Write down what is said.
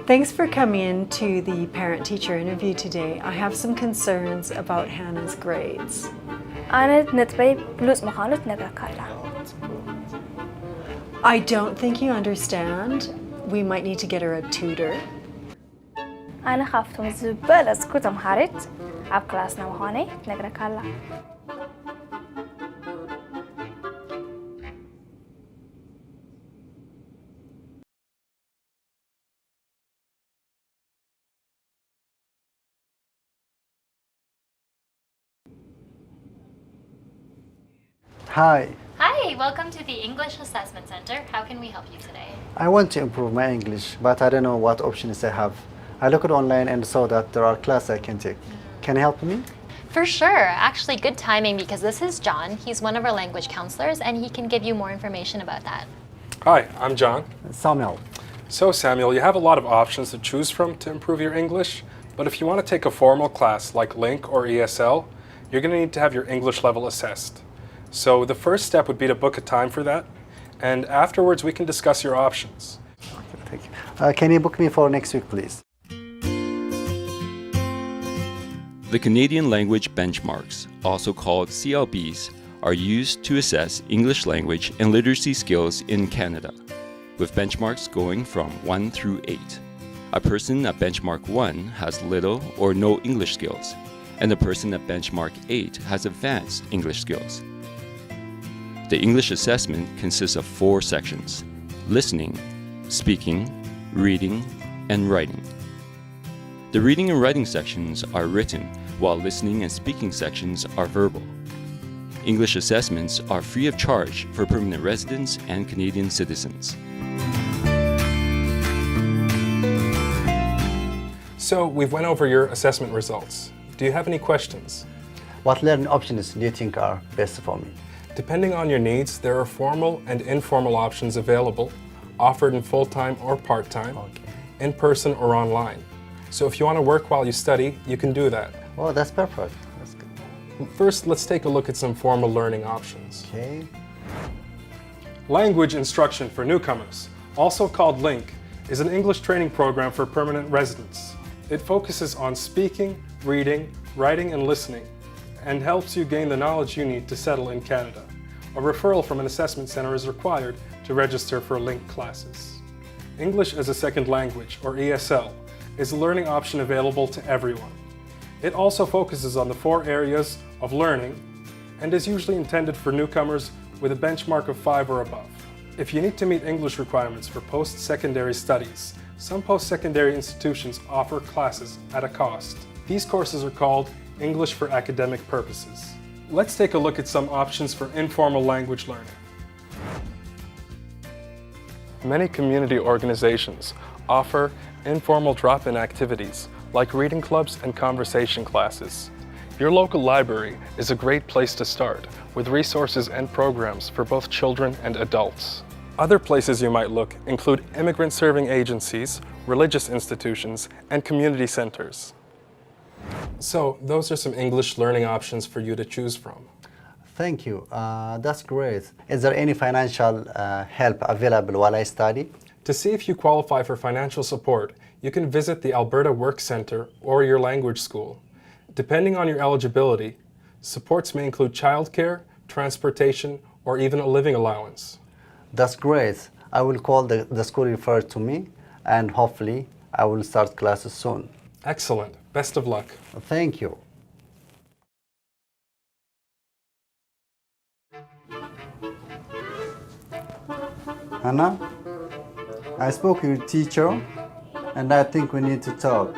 Thanks for coming in to the parent-teacher interview today. I have some concerns about Hannah's grades. أنا نتبي بلوز مخالط نبركالا. I don't think you understand. We might need to get her a tutor. أنا خافتم زبالة سكوتم هارت عب كلاسنا وهاني نبركالا. Hi, Hi, welcome to the English Assessment Center. How can we help you today? I want to improve my English, but I don't know what options I have. I looked online and saw that there are classes I can take. Can you help me? For sure. Actually, good timing because this is John. He's one of our language counselors and he can give you more information about that. Hi, I'm John. Samuel. So Samuel, you have a lot of options to choose from to improve your English, but if you want to take a formal class like LINC or ESL, you're going to need to have your English level assessed. So the first step would be to book a time for that, and afterwards we can discuss your options. Okay, thank you. Can you book me for next week, please? The Canadian Language Benchmarks, also called CLBs, are used to assess English language and literacy skills in Canada, with benchmarks going from 1 through 8. A person at benchmark 1 has little or no English skills, and a person at benchmark 8 has advanced English skills. The English assessment consists of 4 sections: listening, speaking, reading, and writing. The reading and writing sections are written, while listening and speaking sections are verbal. English assessments are free of charge for permanent residents and Canadian citizens. So we've went over your assessment results. Do you have any questions? What learning options do you think are best for me? Depending on your needs, there are formal and informal options available, offered in full-time or part-time, in person or online. So if you want to work while you study, you can do that. Oh, that's perfect. That's good. First, let's take a look at some formal learning options. Okay. Language Instruction for Newcomers, also called LINC, is an English training program for permanent residents. It focuses on speaking, reading, writing, and listening, and helps you gain the knowledge you need to settle in Canada. A referral from an assessment center is required to register for LINC classes. English as a Second Language, or ESL, is a learning option available to everyone. It also focuses on the 4 areas of learning and is usually intended for newcomers with a benchmark of 5 or above. If you need to meet English requirements for post-secondary studies, some post-secondary institutions offer classes at a cost. These courses are called English for academic purposes. Let's take a look at some options for informal language learning. Many community organizations offer informal drop-in activities like reading clubs and conversation classes. Your local library is a great place to start with resources and programs for both children and adults. Other places you might look include immigrant serving agencies, religious institutions, and community centers. So, those are some English learning options for you to choose from. Thank you. That's great. Is there any financial help available while I study? To see if you qualify for financial support, you can visit the Alberta Work Centre or your language school. Depending on your eligibility, supports may include childcare, transportation, or even a living allowance. That's great. I will call the school referred to me, and hopefully I will start classes soon. Excellent. Best of luck. Thank you. Hannah, I spoke with your teacher, and I think we need to talk.